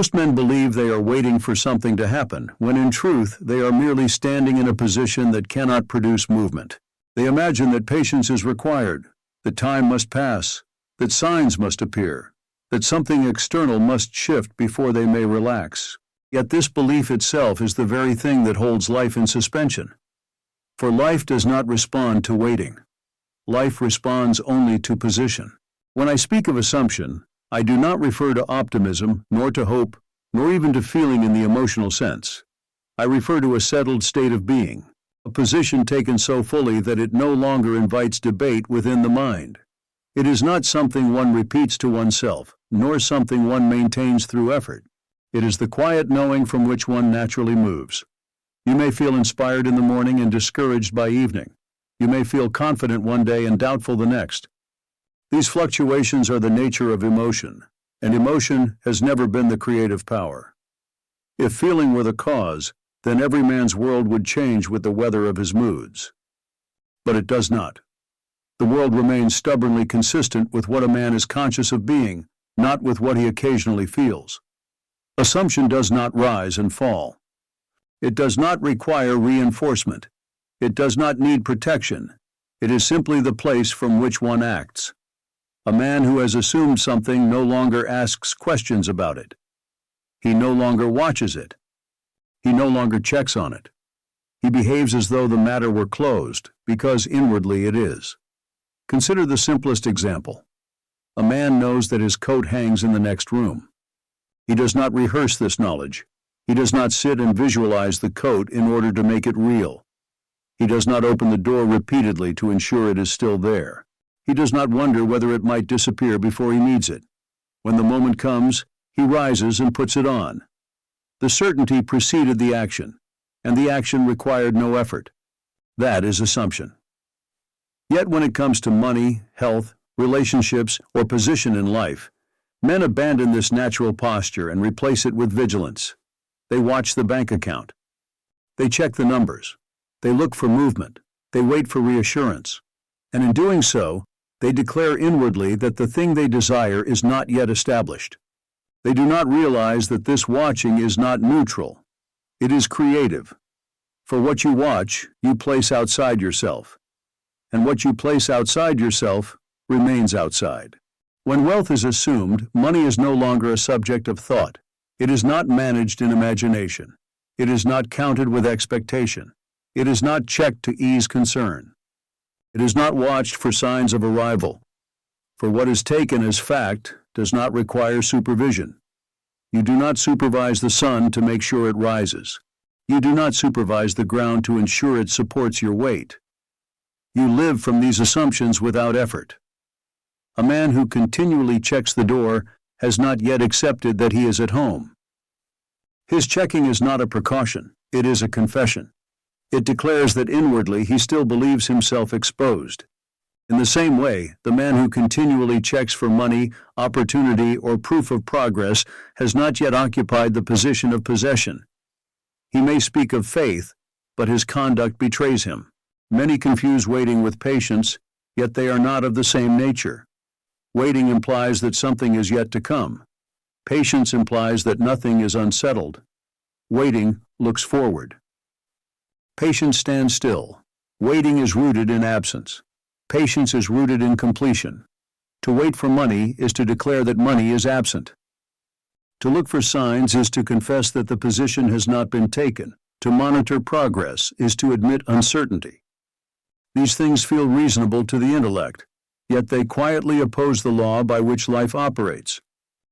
Most men believe they are waiting for something to happen, when in truth they are merely standing in a position that cannot produce movement. They imagine that patience is required, that time must pass, that signs must appear, that something external must shift before they may relax. Yet this belief itself is the very thing that holds life in suspension. For life does not respond to waiting. Life responds only to position. When I speak of assumption, I do not refer to optimism, nor to hope, nor even to feeling in the emotional sense. I refer to a settled state of being, a position taken so fully that it no longer invites debate within the mind. It is not something one repeats to oneself, nor something one maintains through effort. It is the quiet knowing from which one naturally moves. You may feel inspired in the morning and discouraged by evening. You may feel confident one day and doubtful the next. These fluctuations are the nature of emotion, and emotion has never been the creative power. If feeling were the cause, then every man's world would change with the weather of his moods. But it does not. The world remains stubbornly consistent with what a man is conscious of being, not with what he occasionally feels. Assumption does not rise and fall. It does not require reinforcement. It does not need protection. It is simply the place from which one acts. A man who has assumed something no longer asks questions about it. He no longer watches it. He no longer checks on it. He behaves as though the matter were closed, because inwardly it is. Consider the simplest example. A man knows that his coat hangs in the next room. He does not rehearse this knowledge. He does not sit and visualize the coat in order to make it real. He does not open the door repeatedly to ensure it is still there. He does not wonder whether it might disappear before he needs it. When the moment comes, he rises and puts it on. The certainty preceded the action, and the action required no effort. That is assumption. Yet when it comes to money, health, relationships, or position in life, men abandon this natural posture and replace it with vigilance. They watch the bank account. They check the numbers. They look for movement. They wait for reassurance. And in doing so, they declare inwardly that the thing they desire is not yet established. They do not realize that this watching is not neutral. It is creative. For what you watch, you place outside yourself. And what you place outside yourself remains outside. When wealth is assumed, money is no longer a subject of thought. It is not managed in imagination. It is not counted with expectation. It is not checked to ease concern. It is not watched for signs of arrival. For what is taken as fact does not require supervision. You do not supervise the sun to make sure it rises. You do not supervise the ground to ensure it supports your weight. You live from these assumptions without effort. A man who continually checks the door has not yet accepted that he is at home. His checking is not a precaution, it is a confession. It declares that inwardly he still believes himself exposed. In the same way, the man who continually checks for money, opportunity, or proof of progress has not yet occupied the position of possession. He may speak of faith, but his conduct betrays him. Many confuse waiting with patience, yet they are not of the same nature. Waiting implies that something is yet to come. Patience implies that nothing is unsettled. Waiting looks forward. Patience stands still. Waiting is rooted in absence. Patience is rooted in completion. To wait for money is to declare that money is absent. To look for signs is to confess that the position has not been taken. To monitor progress is to admit uncertainty. These things feel reasonable to the intellect, yet they quietly oppose the law by which life operates.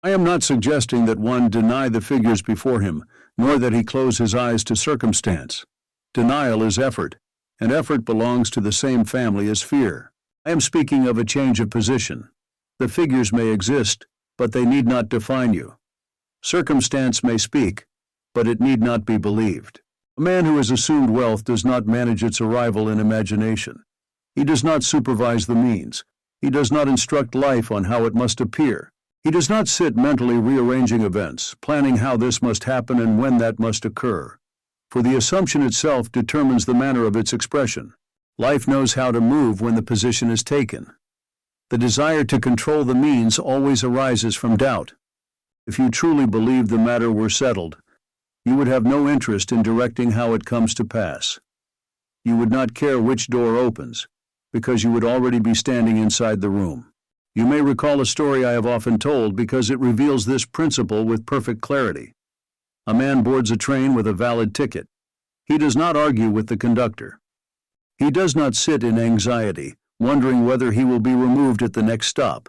I am not suggesting that one deny the figures before him, nor that he close his eyes to circumstance. Denial is effort, and effort belongs to the same family as fear. I am speaking of a change of position. The figures may exist, but they need not define you. Circumstance may speak, but it need not be believed. A man who has assumed wealth does not manage its arrival in imagination. He does not supervise the means. He does not instruct life on how it must appear. He does not sit mentally rearranging events, planning how this must happen and when that must occur. For the assumption itself determines the manner of its expression. Life knows how to move when the position is taken. The desire to control the means always arises from doubt. If you truly believed the matter were settled, you would have no interest in directing how it comes to pass. You would not care which door opens, because you would already be standing inside the room. You may recall a story I have often told because it reveals this principle with perfect clarity. A man boards a train with a valid ticket. He does not argue with the conductor. He does not sit in anxiety, wondering whether he will be removed at the next stop.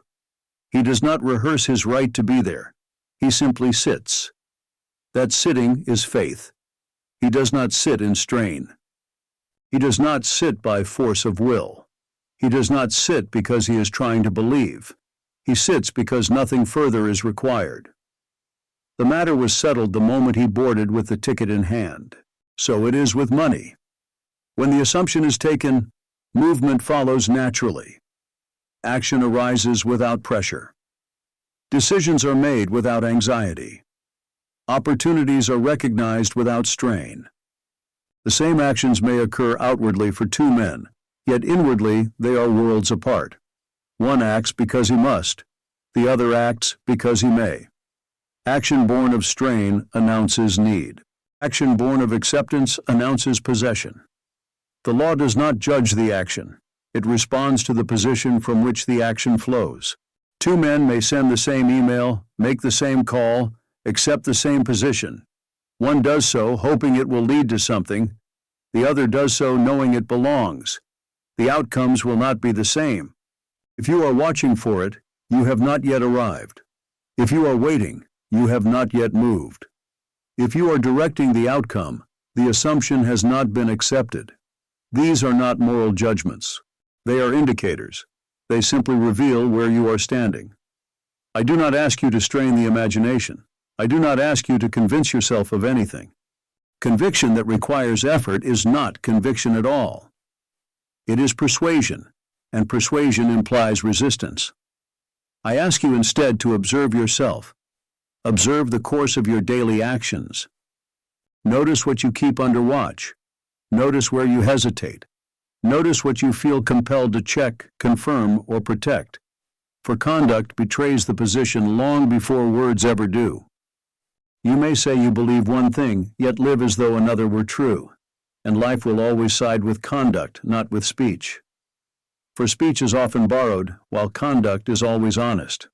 He does not rehearse his right to be there. He simply sits. That sitting is faith. He does not sit in strain. He does not sit by force of will. He does not sit because he is trying to believe. He sits because nothing further is required. The matter was settled the moment he boarded with the ticket in hand. So it is with money. When the assumption is taken, movement follows naturally. Action arises without pressure. Decisions are made without anxiety. Opportunities are recognized without strain. The same actions may occur outwardly for two men, yet inwardly they are worlds apart. One acts because he must, the other acts because he may. Action born of strain announces need. Action born of acceptance announces possession. The law does not judge the action. It responds to the position from which the action flows. Two men may send the same email, make the same call, accept the same position. One does so hoping it will lead to something. The other does so knowing it belongs. The outcomes will not be the same. If you are watching for it, you have not yet arrived. If you are waiting, you have not yet moved. If you are directing the outcome, the assumption has not been accepted. These are not moral judgments. They are indicators. They simply reveal where you are standing. I do not ask you to strain the imagination. I do not ask you to convince yourself of anything. Conviction that requires effort is not conviction at all. It is persuasion, and persuasion implies resistance. I ask you instead to observe yourself. Observe the course of your daily actions. Notice what you keep under watch. Notice where you hesitate. Notice what you feel compelled to check, confirm, or protect. For conduct betrays the position long before words ever do. You may say you believe one thing, yet live as though another were true, and life will always side with conduct, not with speech. For speech is often borrowed, while conduct is always honest.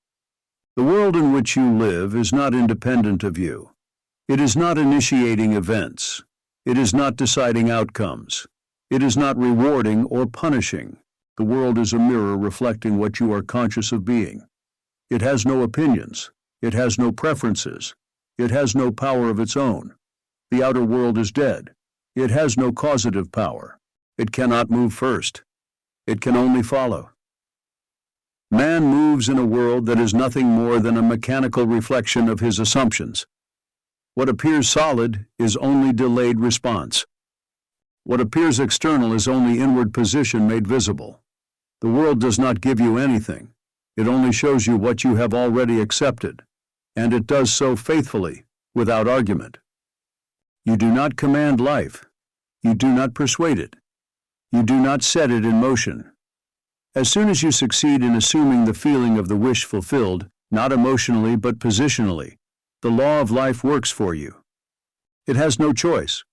The world in which you live is not independent of you. It is not initiating events. It is not deciding outcomes. It is not rewarding or punishing. The world is a mirror reflecting what you are conscious of being. It has no opinions. It has no preferences. It has no power of its own. The outer world is dead. It has no causative power. It cannot move first. It can only follow. Man moves in a world that is nothing more than a mechanical reflection of his assumptions. What appears solid is only delayed response. What appears external is only inward position made visible. The world does not give you anything. It only shows you what you have already accepted, and it does so faithfully, without argument. You do not command life. You do not persuade it. You do not set it in motion. As soon as you succeed in assuming the feeling of the wish fulfilled, not emotionally but positionally, the law of life works for you. It has no choice.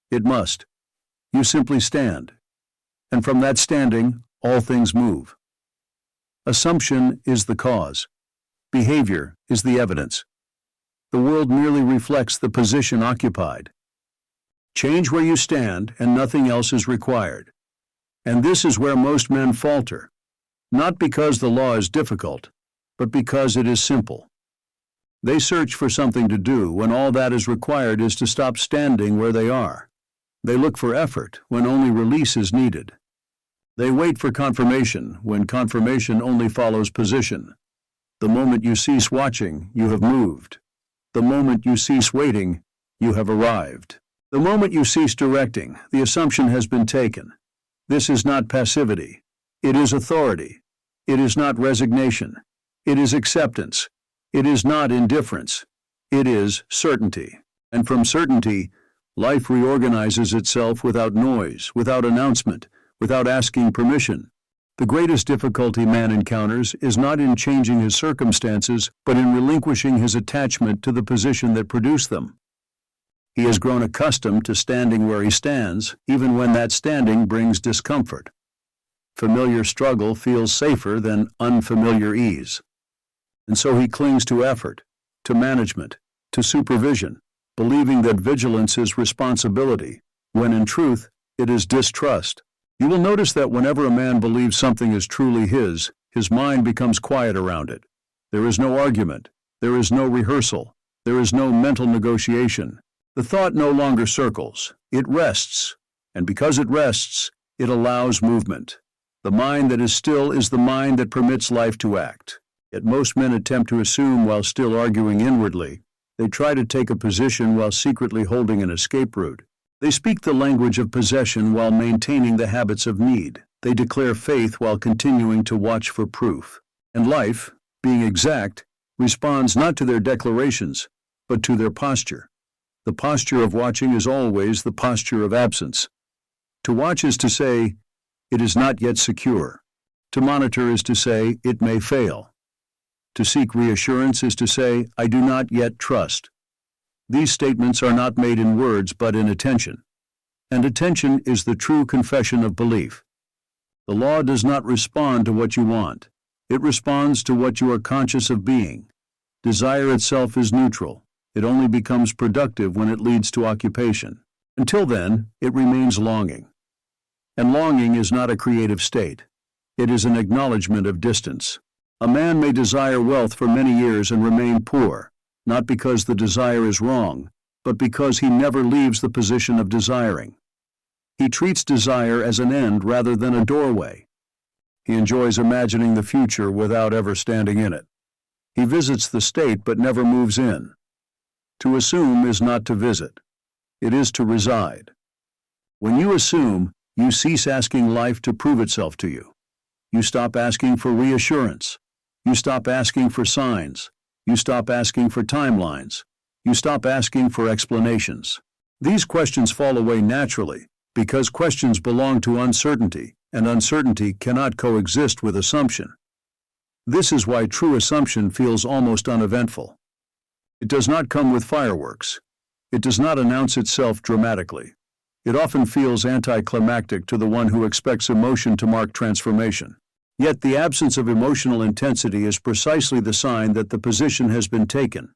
It must. You simply stand. And from that standing, all things move. Assumption is the cause. Behavior is the evidence. The world merely reflects the position occupied. Change where you stand, and nothing else is required. And this is where most men falter, not because the law is difficult, but because it is simple. They search for something to do when all that is required is to stop standing where they are. They look for effort when only release is needed. They wait for confirmation when confirmation only follows position. The moment you cease watching, you have moved. The moment you cease waiting, you have arrived. The moment you cease directing, the assumption has been taken. This is not passivity. It is authority. It is not resignation. It is acceptance. It is not indifference. It is certainty. And from certainty, life reorganizes itself without noise, without announcement, without asking permission. The greatest difficulty man encounters is not in changing his circumstances, but in relinquishing his attachment to the position that produced them. He has grown accustomed to standing where he stands, even when that standing brings discomfort. Familiar struggle feels safer than unfamiliar ease. And so he clings to effort, to management, to supervision, believing that vigilance is responsibility, when in truth, it is distrust. You will notice that whenever a man believes something is truly his mind becomes quiet around it. There is no argument, there is no rehearsal, there is no mental negotiation. The thought no longer circles, it rests, and because it rests, it allows movement. The mind that is still is the mind that permits life to act. Yet most men attempt to assume while still arguing inwardly. They try to take a position while secretly holding an escape route. They speak the language of possession while maintaining the habits of need. They declare faith while continuing to watch for proof. And life, being exact, responds not to their declarations, but to their posture. The posture of watching is always the posture of absence. To watch is to say, it is not yet secure. To monitor is to say, it may fail. To seek reassurance is to say, I do not yet trust. These statements are not made in words but in attention. And attention is the true confession of belief. The law does not respond to what you want. It responds to what you are conscious of being. Desire itself is neutral. It only becomes productive when it leads to occupation. Until then, it remains longing. And longing is not a creative state. It is an acknowledgement of distance. A man may desire wealth for many years and remain poor, not because the desire is wrong, but because he never leaves the position of desiring. He treats desire as an end rather than a doorway. He enjoys imagining the future without ever standing in it. He visits the state but never moves in. To assume is not to visit. It is to reside. When you assume, you cease asking life to prove itself to you. You stop asking for reassurance. You stop asking for signs. You stop asking for timelines. You stop asking for explanations. These questions fall away naturally because questions belong to uncertainty, and uncertainty cannot coexist with assumption. This is why true assumption feels almost uneventful. It does not come with fireworks. It does not announce itself dramatically. It often feels anticlimactic to the one who expects emotion to mark transformation. Yet the absence of emotional intensity is precisely the sign that the position has been taken.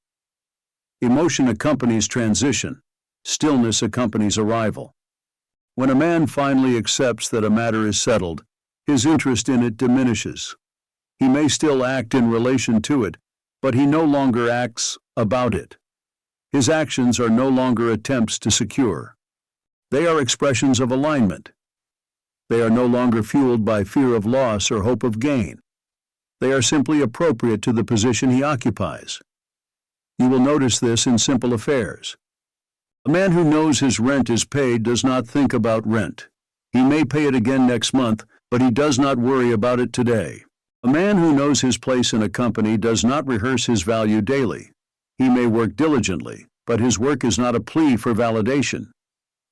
Emotion accompanies transition. Stillness accompanies arrival. When a man finally accepts that a matter is settled, his interest in it diminishes. He may still act in relation to it, but he no longer acts about it. His actions are no longer attempts to secure. They are expressions of alignment. They are no longer fueled by fear of loss or hope of gain. They are simply appropriate to the position he occupies. You will notice this in simple affairs. A man who knows his rent is paid does not think about rent. He may pay it again next month, but he does not worry about it today. A man who knows his place in a company does not rehearse his value daily. He may work diligently, but his work is not a plea for validation.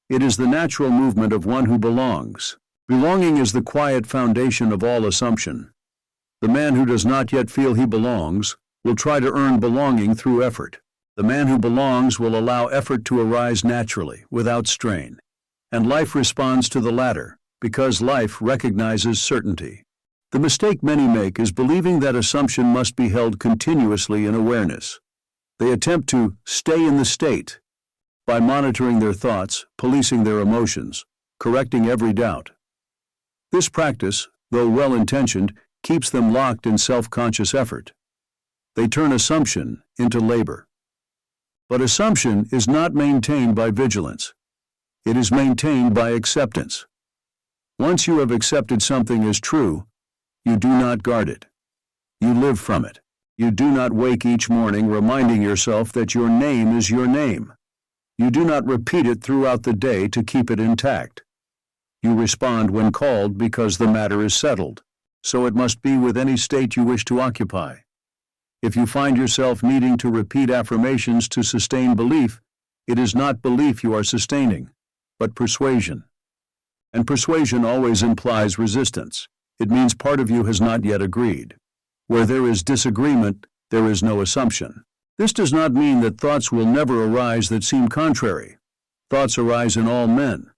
It is the natural movement of one who belongs. Belonging is the quiet foundation of all assumption. The man who does not yet feel he belongs will try to earn belonging through effort. The man who belongs will allow effort to arise naturally, without strain. And life responds to the latter, because life recognizes certainty. The mistake many make is believing that assumption must be held continuously in awareness. They attempt to stay in the state by monitoring their thoughts, policing their emotions, correcting every doubt. This practice, though well-intentioned, keeps them locked in self-conscious effort. They turn assumption into labor. But assumption is not maintained by vigilance. It is maintained by acceptance. Once you have accepted something as true, you do not guard it. You live from it. You do not wake each morning reminding yourself that your name is your name. You do not repeat it throughout the day to keep it intact. You respond when called because the matter is settled. So it must be with any state you wish to occupy. If you find yourself needing to repeat affirmations to sustain belief, it is not belief you are sustaining, but persuasion. And persuasion always implies resistance. It means part of you has not yet agreed. Where there is disagreement, there is no assumption. This does not mean that thoughts will never arise that seem contrary. Thoughts arise in all men.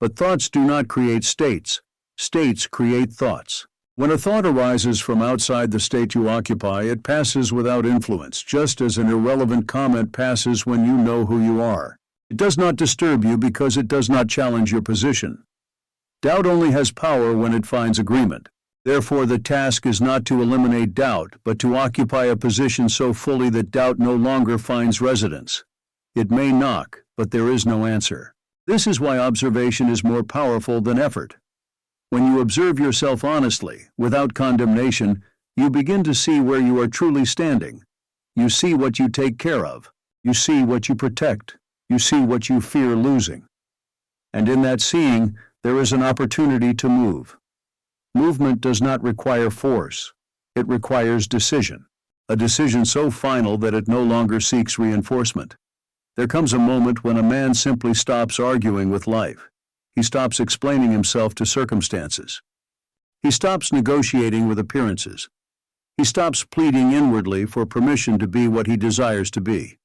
But thoughts do not create states. States create thoughts. When a thought arises from outside the state you occupy, it passes without influence, just as an irrelevant comment passes when you know who you are. It does not disturb you because it does not challenge your position. Doubt only has power when it finds agreement. Therefore, the task is not to eliminate doubt, but to occupy a position so fully that doubt no longer finds residence. It may knock, but there is no answer. This is why observation is more powerful than effort. When you observe yourself honestly, without condemnation, you begin to see where you are truly standing. You see what you take care of. You see what you protect. You see what you fear losing. And in that seeing, there is an opportunity to move. Movement does not require force. It requires decision. A decision so final that it no longer seeks reinforcement. There comes a moment when a man simply stops arguing with life. He stops explaining himself to circumstances. He stops negotiating with appearances. He stops pleading inwardly for permission to be what he desires to be.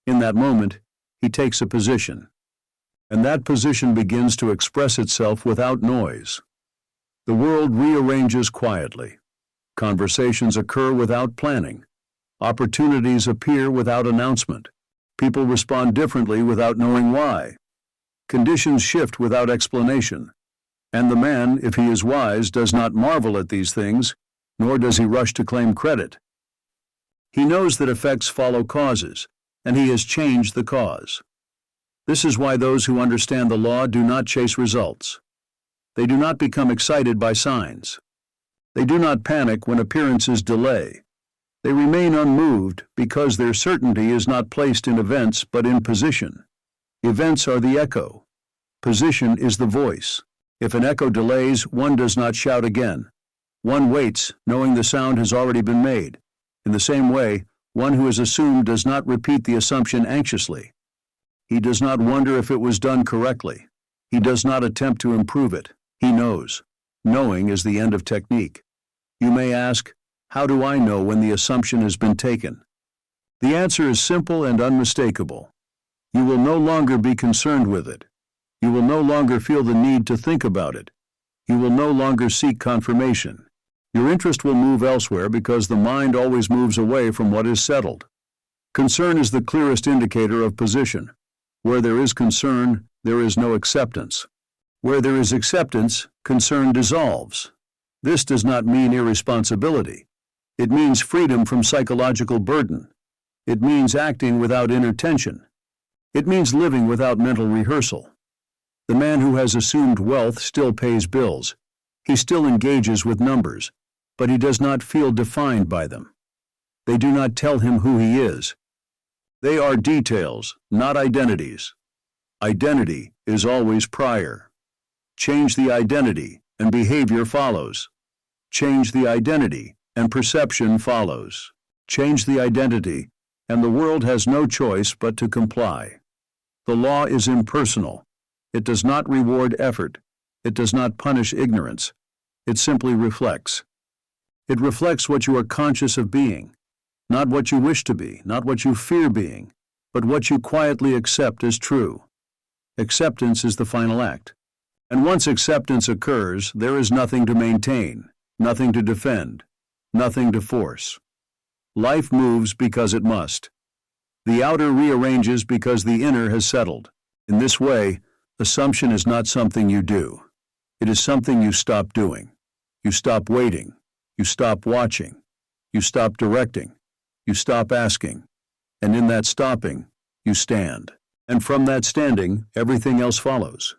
In that moment, he takes a position. And that position begins to express itself without noise. The world rearranges quietly. Conversations occur without planning. Opportunities appear without announcement. People respond differently without knowing why. Conditions shift without explanation. And the man, if he is wise, does not marvel at these things, nor does he rush to claim credit. He knows that effects follow causes, and he has changed the cause. This is why those who understand the law do not chase results. They do not become excited by signs. They do not panic when appearances delay. They remain unmoved because their certainty is not placed in events but in position. Events are the echo. Position is the voice. If an echo delays, one does not shout again. One waits, knowing the sound has already been made. In the same way, one who has assumed does not repeat the assumption anxiously. He does not wonder if it was done correctly. He does not attempt to improve it. He knows. Knowing is the end of technique. You may ask, how do I know when the assumption has been taken? The answer is simple and unmistakable. You will no longer be concerned with it. You will no longer feel the need to think about it. You will no longer seek confirmation. Your interest will move elsewhere because the mind always moves away from what is settled. Concern is the clearest indicator of position. Where there is concern, there is no acceptance. Where there is acceptance, concern dissolves. This does not mean irresponsibility. It means freedom from psychological burden. It means acting without inner tension. It means living without mental rehearsal. The man who has assumed wealth still pays bills. He still engages with numbers, but he does not feel defined by them. They do not tell him who he is. They are details, not identities. Identity is always prior. Change the identity, and behavior follows. Change the identity, and perception follows. Change the identity, and the world has no choice but to comply. The law is impersonal. It does not reward effort. It does not punish ignorance. It simply reflects. It reflects what you are conscious of being, not what you wish to be, not what you fear being, but what you quietly accept as true. Acceptance is the final act. And once acceptance occurs, there is nothing to maintain, nothing to defend, nothing to force. Life moves because it must. The outer rearranges because the inner has settled. In this way, assumption is not something you do. It is something you stop doing. You stop waiting. You stop watching. You stop directing. You stop asking. And in that stopping, you stand. And from that standing, everything else follows.